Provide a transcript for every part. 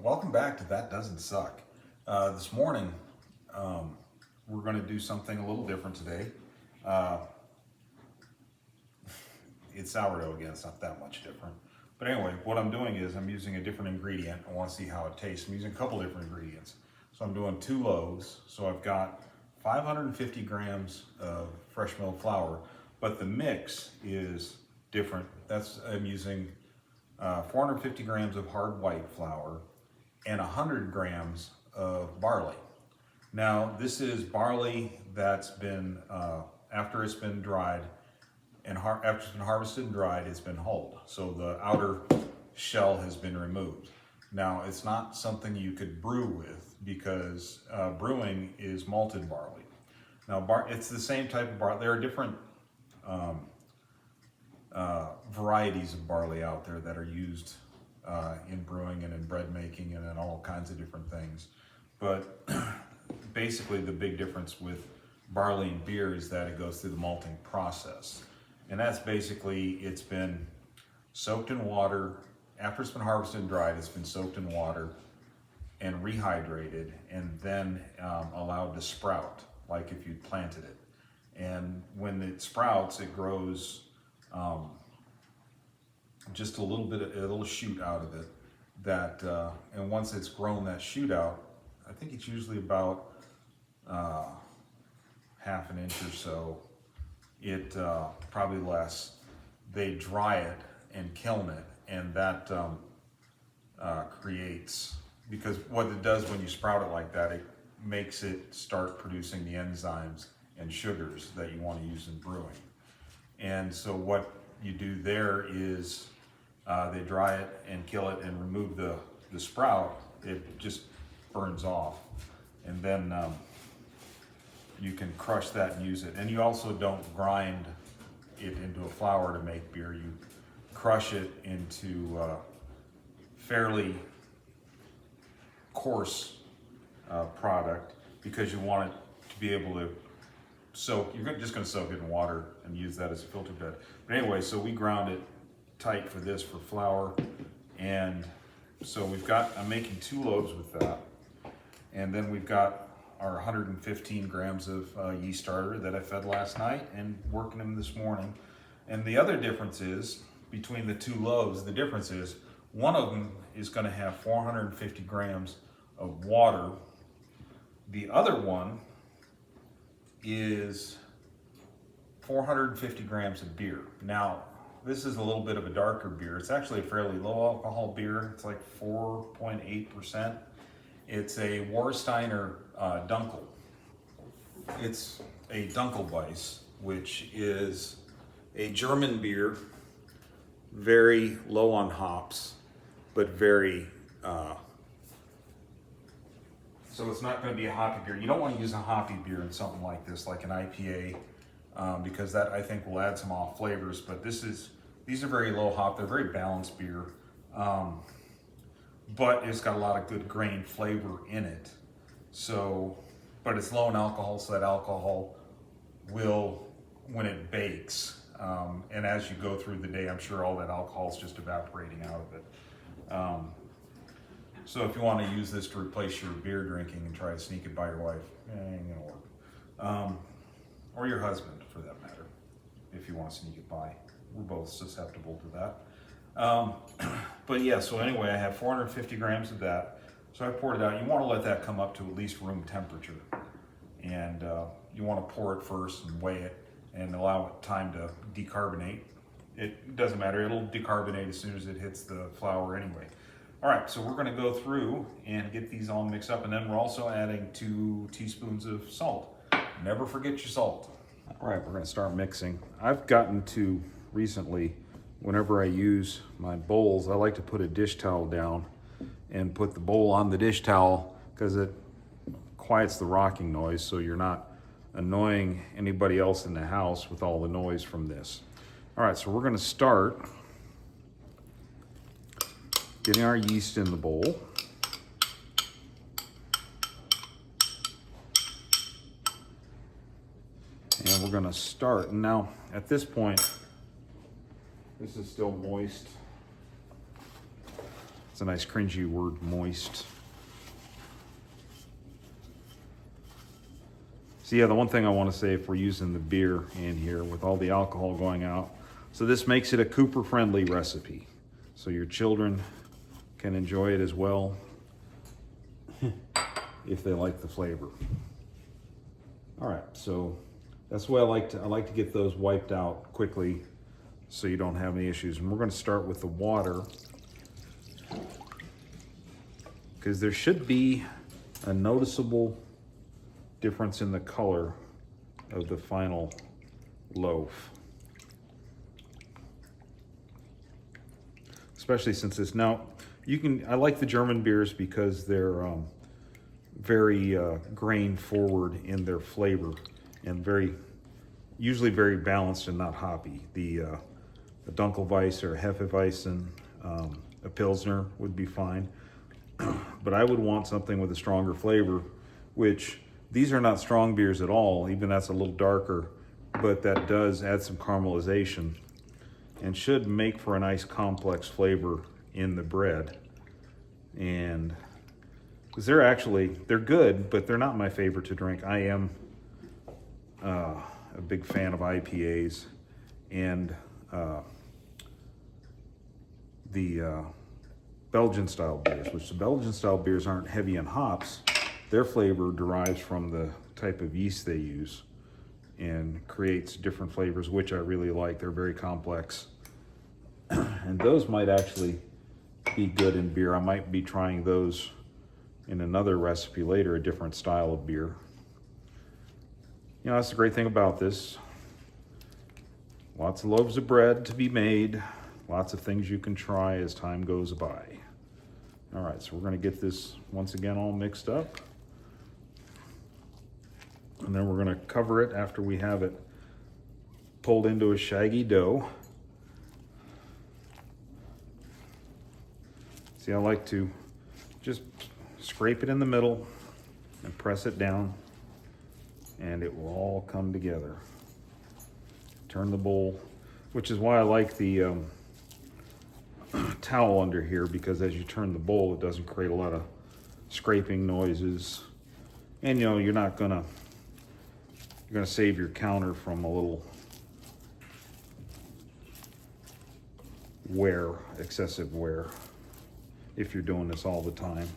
Welcome back to That Doesn't Suck. This morning, we're going to do something a little different today. It's sourdough again, it's not that much different. But anyway, what I'm doing is I'm using a different ingredient. I want to see how it tastes. I'm using a couple different ingredients. So I'm doing 2 loaves. So I've got 550 grams of fresh milled flour, but the mix is different. I'm using 450 grams of hard white flour and 100 grams of barley. Now this is barley that's been, after it's been dried and after it's been harvested and dried, it's been hulled. So the outer shell has been removed. Now it's not something you could brew with because brewing is malted barley. Now it's the same type of barley. There are different varieties of barley out there that are used in brewing and in bread making and in all kinds of different things. But basically the big difference with barley and beer is that it goes through the malting process. And that's basically, it's been soaked in water. After it's been harvested and dried, it's been soaked in water and rehydrated and then allowed to sprout, like if you planted it. And when it sprouts, it grows just a little shoot out of it. And once it's grown that shoot out, I think it's usually about half an inch or so. It probably less. They dry it and kiln it, and that creates, because what it does when you sprout it like that, it makes it start producing the enzymes and sugars that you want to use in brewing. And so what you do there is they dry it and kill it and remove the sprout. It just burns off, and then you can crush that and use it. And you also don't grind it into a flour to make beer. You crush it into fairly coarse product because you want it to be able to soak. You're just going to soak it in water and use that as a filter bed. But anyway, so we ground it tight for this, for flour. And so I'm making 2 loaves with that. And then we've got our 115 grams of yeast starter that I fed last night and working them this morning. And the other difference is, between the 2 loaves, the difference is one of them is going to have 450 grams of water. The other one is 450 grams of beer. Now, this is a little bit of a darker beer. It's actually a fairly low alcohol beer. It's like 4.8%. It's a Warsteiner Dunkel. It's a Dunkelweiss, which is a German beer, very low on hops, but very, so it's not going to be a hoppy beer. You don't want to use a hoppy beer in something like this, like an IPA, because that I think will add some off flavors. But these are very low hop. They're very balanced beer, but it's got a lot of good grain flavor in it. So, but it's low in alcohol, so that alcohol will, when it bakes, and as you go through the day, I'm sure all that alcohol is just evaporating out of it. So if you want to use this to replace your beer drinking and try to sneak it by your wife, it ain't gonna work. Or your husband, for that matter, if you want to sneak it by. We're both susceptible to that. But yeah, so anyway, I have 450 grams of that. So I poured it out. You want to let that come up to at least room temperature. And you want to pour it first and weigh it and allow it time to decarbonate. It doesn't matter, it'll decarbonate as soon as it hits the flour anyway. All right, so we're gonna go through and get these all mixed up, and then we're also adding 2 teaspoons of salt. Never forget your salt. All right, we're gonna start mixing. I've gotten to recently, whenever I use my bowls, I like to put a dish towel down and put the bowl on the dish towel because it quiets the rocking noise, so you're not annoying anybody else in the house with all the noise from this. All right, so we're gonna start getting our yeast in the bowl. And we're gonna start. Now, at this point, this is still moist. It's a nice cringy word, moist. So yeah, the one thing I want to say, if we're using the beer in here with all the alcohol going out, so this makes it a Cooper-friendly recipe. So your children can enjoy it as well if they like the flavor. All right, so that's the way I like to get those wiped out quickly so you don't have any issues. And we're going to start with the water because there should be a noticeable difference in the color of the final loaf. Especially since it's now, I like the German beers because they're very grain forward in their flavor and usually very balanced and not hoppy. The Dunkelweiss or Hefeweizen, a Pilsner would be fine. But I would want something with a stronger flavor, which these are not strong beers at all, even that's a little darker, but that does add some caramelization and should make for a nice complex flavor in the bread. And because they're good, but they're not my favorite to drink. I am a big fan of IPAs and the Belgian style beers, which the Belgian style beers aren't heavy in hops. Their flavor derives from the type of yeast they use and creates different flavors, which I really like. They're very complex. And those might actually be good in beer. I might be trying those in another recipe later, a different style of beer. You know, that's the great thing about this. Lots of loaves of bread to be made. Lots of things you can try as time goes by. All right, so we're going to get this once again all mixed up. And then we're going to cover it after we have it pulled into a shaggy dough. See, I like to just scrape it in the middle and press it down, and it will all come together. Turn the bowl, which is why I like the towel under here, because as you turn the bowl, it doesn't create a lot of scraping noises. And you know, you're gonna save your counter from a little wear, excessive wear, if you're doing this all the time.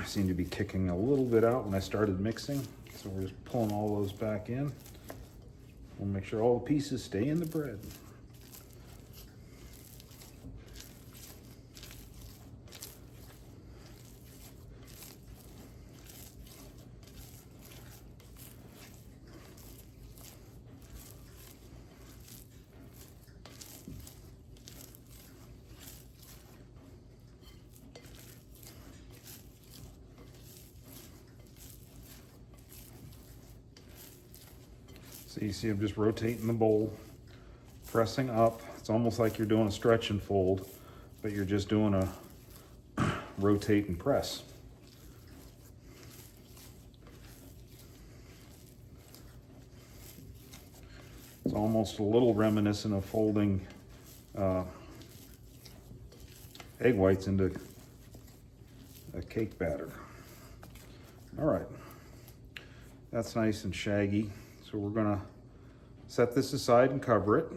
Seem to be kicking a little bit out when I started mixing, so we're just pulling all those back in. We'll make sure all the pieces stay in the bread. So you see I'm just rotating the bowl, pressing up. It's almost like you're doing a stretch and fold, but you're just doing a rotate and press. It's almost a little reminiscent of folding egg whites into a cake batter. All right, that's nice and shaggy. So we're gonna set this aside and cover it,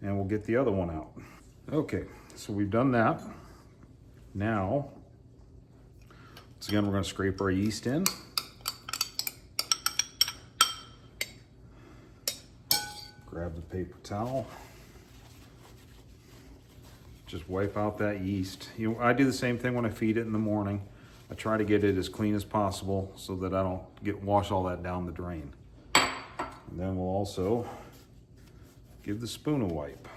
and we'll get the other one out. Okay, so we've done that. Now, once again, we're gonna scrape our yeast in. Grab the paper towel. Just wipe out that yeast. I do the same thing when I feed it in the morning. I try to get it as clean as possible so that I don't wash all that down the drain. And then we'll also give the spoon a wipe.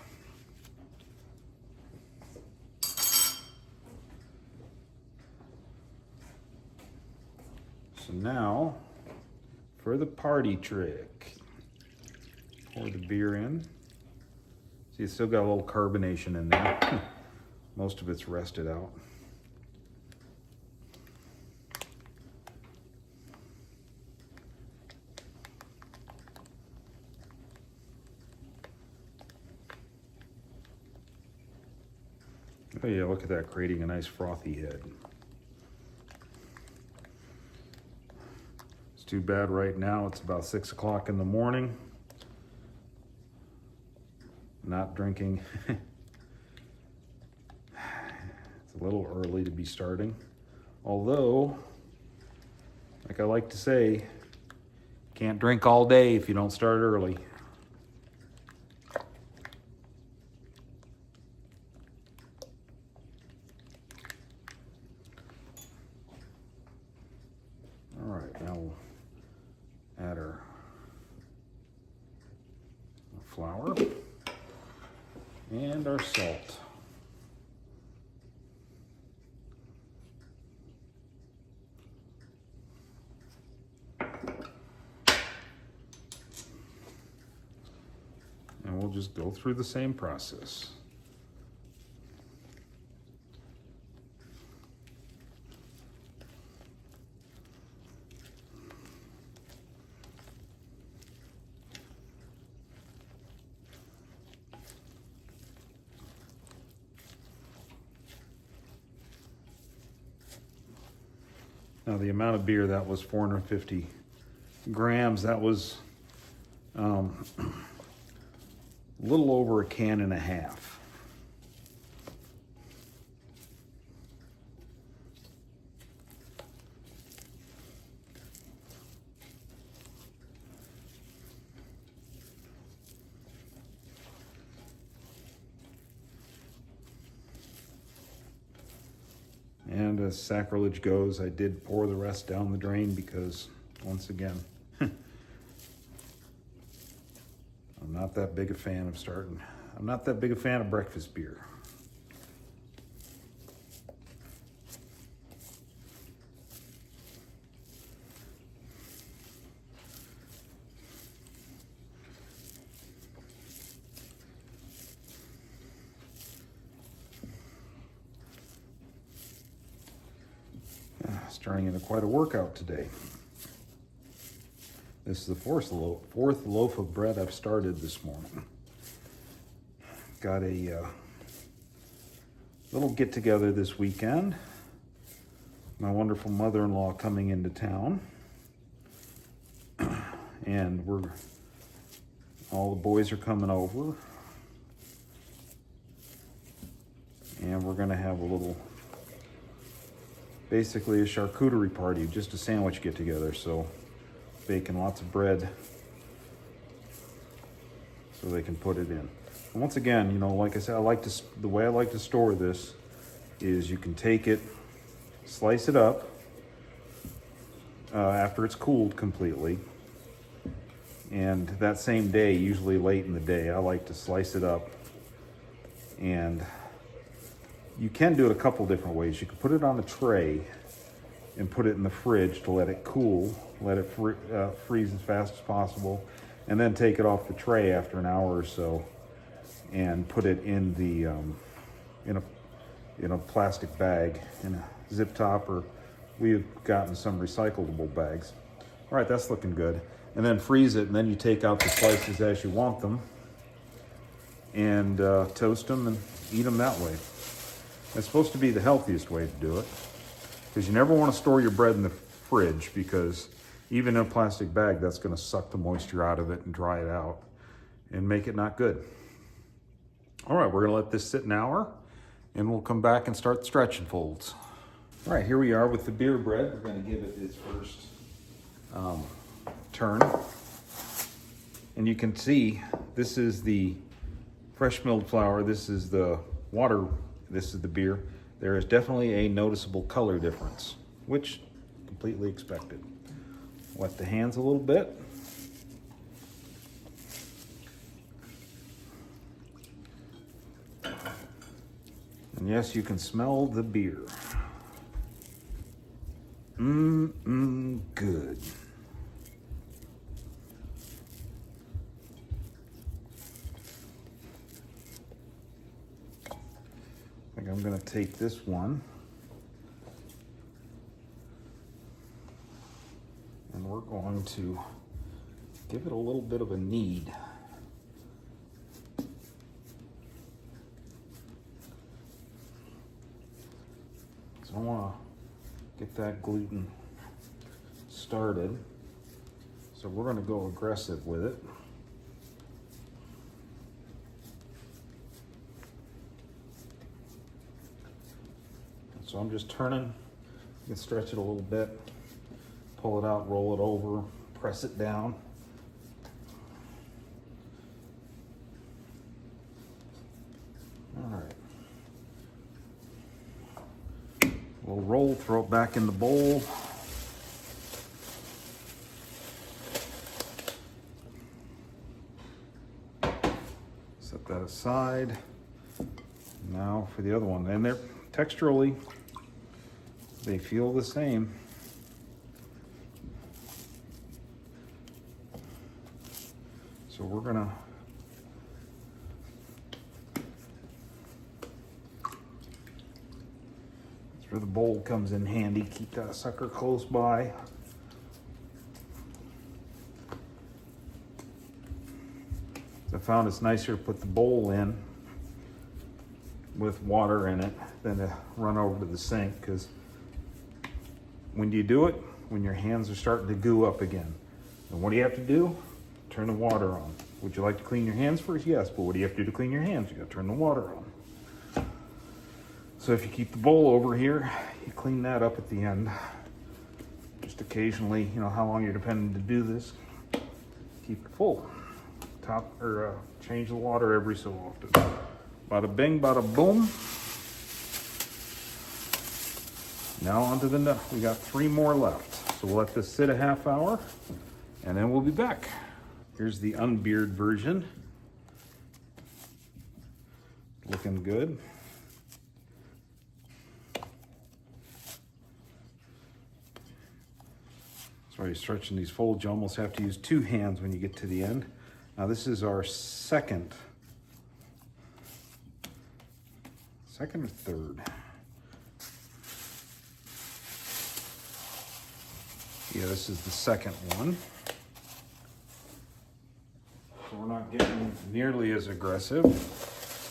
So now, for the party trick, pour the beer in. See, it's still got a little carbonation in there. Most of it's rested out. Oh yeah, look at that, creating a nice frothy head. It's too bad right now it's about 6 o'clock in the morning. Not drinking. It's a little early to be starting. Although, like I like to say, can't drink all day if you don't start early. All right, now we'll add our flour and our salt. And we'll just go through the same process. Now the amount of beer, that was 450 grams. That was a little over a can and a half. And as sacrilege goes, I did pour the rest down the drain because, once again, I'm not that big a fan of I'm not that big a fan of breakfast beer. It's turning into quite a workout today. This is the fourth loaf of bread I've started this morning. Got a little get-together this weekend. My wonderful mother-in-law coming into town. And all the boys are coming over. And we're gonna have a little, basically a charcuterie party, just a sandwich get-together. So baking lots of bread so they can put it in. And once again, you know, like I said, the way I like to store this is you can take it, slice it up after it's cooled completely. And that same day, usually late in the day, I like to slice it up. And you can do it a couple different ways. You can put it on a tray and put it in the fridge to let it cool, let it freeze as fast as possible, and then take it off the tray after an hour or so and put it in the in a plastic bag, in a zip top, or we've gotten some recyclable bags. All right, that's looking good. And then freeze it, and then you take out the slices as you want them and toast them and eat them that way. It's supposed to be the healthiest way to do it, because you never want to store your bread in the fridge, because even in a plastic bag, that's going to suck the moisture out of it and dry it out and make it not good. All right, we're going to let this sit an hour, and we'll come back and start the stretch and folds. All right, here we are with the beer bread. We're going to give it its first turn. And you can see this is the fresh milled flour, this is the water, this is the beer. There is definitely a noticeable color difference, which completely expected. Wet the hands a little bit. And yes, you can smell the beer. Good. I think I'm going to take this one and we're going to give it a little bit of a knead. So I want to get that gluten started. So we're going to go aggressive with it. So I'm just turning, you can stretch it a little bit, pull it out, roll it over, press it down. All right. We'll roll, throw it back in the bowl. Set that aside. Now for the other one. And they're texturally, they feel the same. So we're gonna that's where the bowl comes in handy. Keep that sucker close by. I found it's nicer to put the bowl in with water in it than to run over to the sink, because when you do it, when your hands are starting to goo up again, and what do you have to do? Turn the water on. Would you like to clean your hands first? Yes, but what do you have to do to clean your hands? You gotta turn the water on. So if you keep the bowl over here, you clean that up at the end. Just occasionally, you know how long you're depending to do this, keep it full. Change the water every so often. Bada bing, bada boom. Now onto the, we got 3 more left. So we'll let this sit a half hour and then we'll be back. Here's the unbeard version. Looking good. Sorry, stretching these folds, you almost have to use 2 hands when you get to the end. Now this is our second or third. Yeah, this is the second one. So we're not getting nearly as aggressive.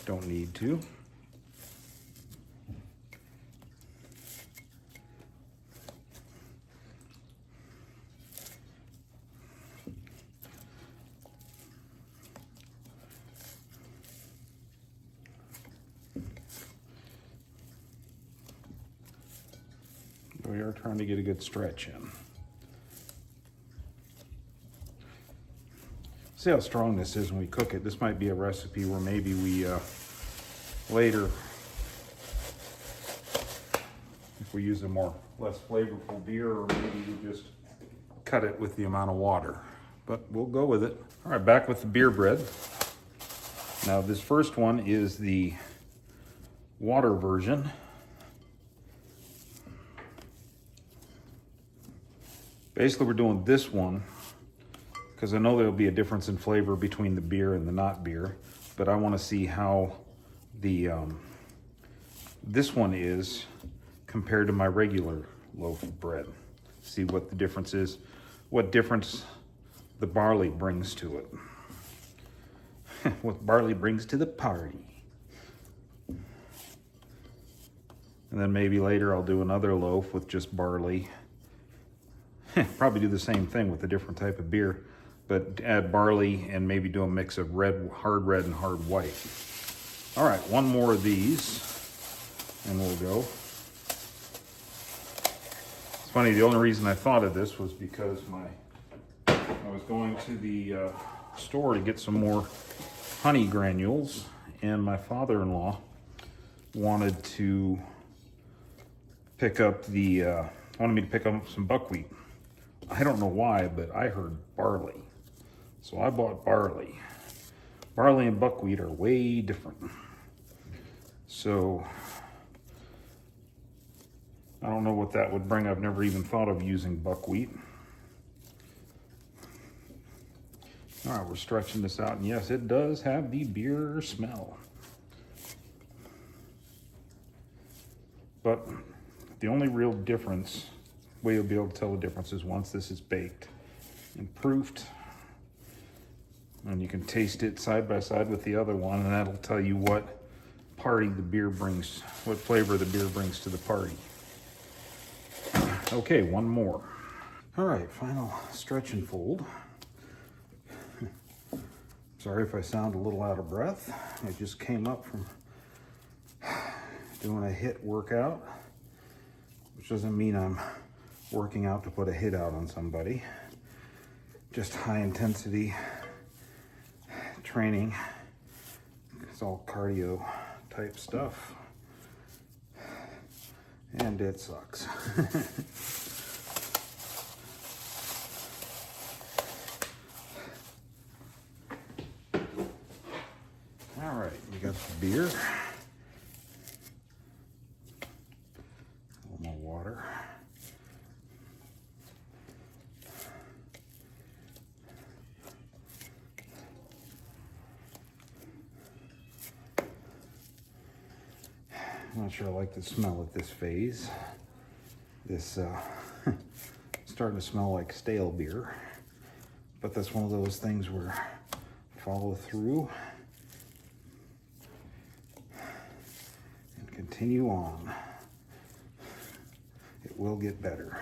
Don't need to. We are trying to get a good stretch in. See how strong this is when we cook it. This might be a recipe where maybe we later, if we use a less flavorful beer, or maybe we just cut it with the amount of water. But we'll go with it. All right, back with the beer bread. Now this first one is the water version. Basically, we're doing this one because I know there'll be a difference in flavor between the beer and the not beer, but I want to see how the this one is compared to my regular loaf of bread. See what the difference is, what difference the barley brings to it. What barley brings to the party. And then maybe later I'll do another loaf with just barley. Probably do the same thing with a different type of beer, but add barley and maybe do a mix of hard red and hard white. All right, one more of these and we'll go. It's funny, the only reason I thought of this was because I was going to the store to get some more honey granules, and my father-in-law wanted to pick up wanted me to pick up some buckwheat. I don't know why, but I heard barley. So I bought barley. Barley and buckwheat are way different. So I don't know what that would bring. I've never even thought of using buckwheat. All right, we're stretching this out. And yes, it does have the beer smell. But the only real difference, way you'll be able to tell the difference, is once this is baked and proofed. And you can taste it side by side with the other one, and that'll tell you what party the beer brings, what flavor the beer brings to the party. Okay, one more. All right, final stretch and fold. Sorry if I sound a little out of breath. I just came up from doing a HIIT workout, which doesn't mean I'm working out to put a hit out on somebody. Just high intensity training. It's all cardio type stuff. And it sucks. All right, we got the beer. A little more water. I'm not sure I like the smell at this phase. This starting to smell like stale beer, but that's one of those things where follow through and continue on. It will get better.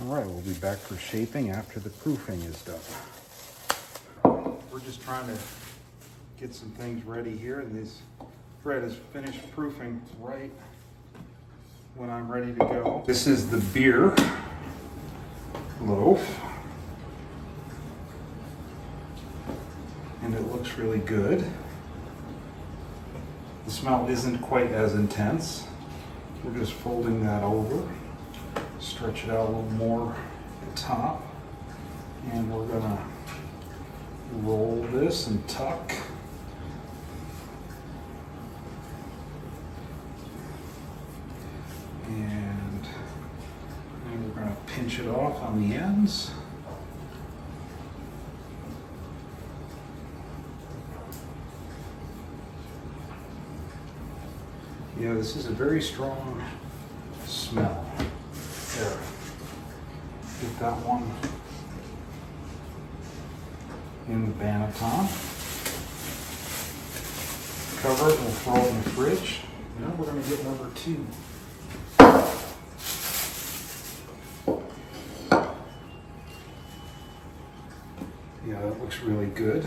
All right, we'll be back for shaping after the proofing is done. We're just trying to get some things ready here, and this bread is finished proofing right when I'm ready to go. This is the beer loaf, and it looks really good. The smell isn't quite as intense. We're just folding that over. Stretch it out a little more at the top, and we're gonna roll this and tuck. And then we're gonna pinch it off on the ends. Yeah, this is a very strong smell. There. Get that one in the Banneton. Cover it and we'll throw it in the fridge. Now we're going to get number 2. Yeah, that looks really good.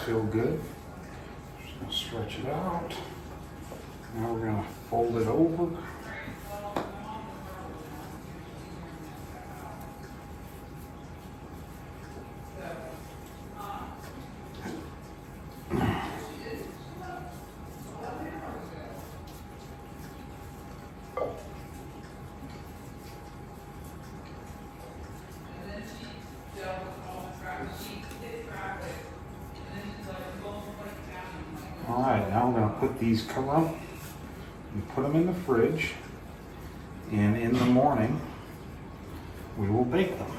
Feel good. Just gonna stretch it out. Now we're gonna fold it over. All right, now we're going to put these, cover them, and put them in the fridge, and in the morning, we will bake them.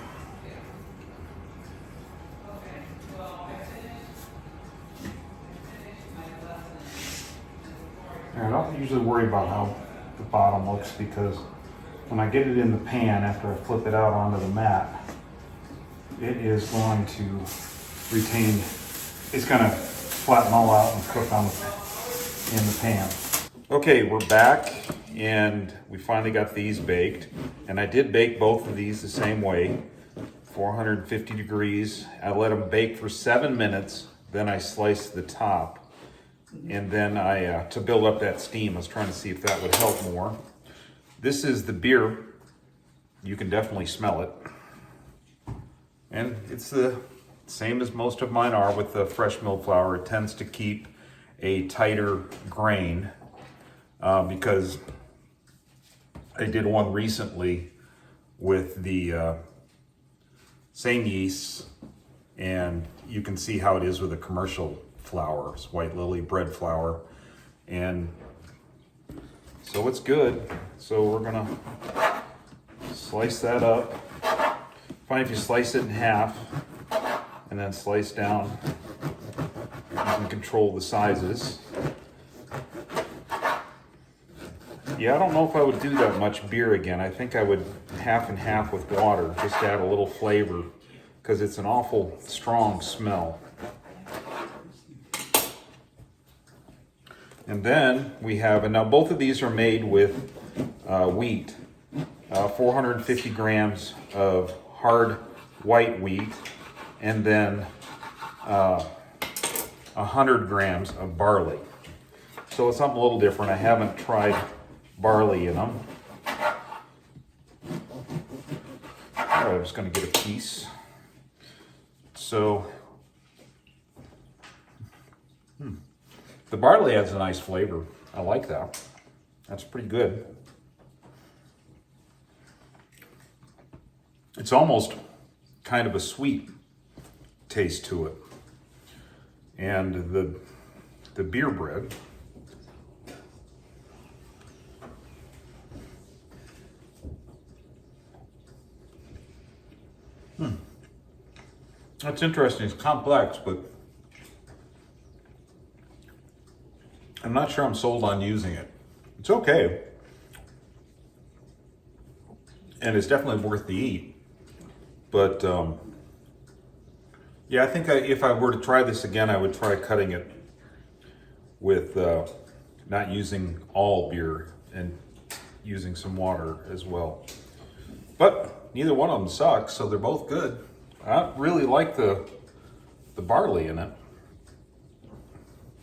And I don't usually worry about how the bottom looks, because when I get it in the pan after I flip it out onto the mat, it is going to retain, it's going to flatten all out and cook in the pan. Okay, we're back and we finally got these baked. And I did bake both of these the same way, 450 degrees. I let them bake for 7 minutes, then I sliced the top. And then to build up that steam, I was trying to see if that would help more. This is the beer. You can definitely smell it. And it's the same as most of mine are with the fresh milled flour. It tends to keep a tighter grain because I did one recently with the same yeasts, and you can see how it is with the commercial flour. It's white lily bread flour, and so it's good. So we're gonna slice that up. Fine if you slice it in half and then slice down. You can control the sizes. Yeah, I don't know if I would do that much beer again. I think I would half and half with water, just to add a little flavor, because it's an awful strong smell. And then we have, and now both of these are made with wheat, 450 grams of hard white wheat, and then 100 grams of barley. So it's something a little different. I haven't tried barley in them. All right, I'm just going to get a piece. So the barley has a nice flavor. I like that. That's pretty good. It's almost kind of a sweet taste to it. And the beer bread, that's interesting. It's complex, but I'm not sure I'm sold on using it. It's okay. And it's definitely worth the eat. But yeah, I think if I were to try this again, I would try cutting it with not using all beer and using some water as well. But neither one of them sucks, so they're both good. I really like the barley in it,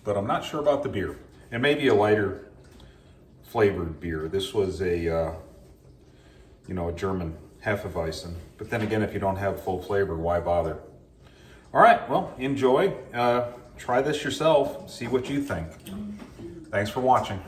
but I'm not sure about the beer. It may be a lighter flavored beer. This was a German Hefeweizen. But then again, if you don't have full flavor, why bother? All right, well, enjoy. Try this yourself. See what you think. Thanks for watching.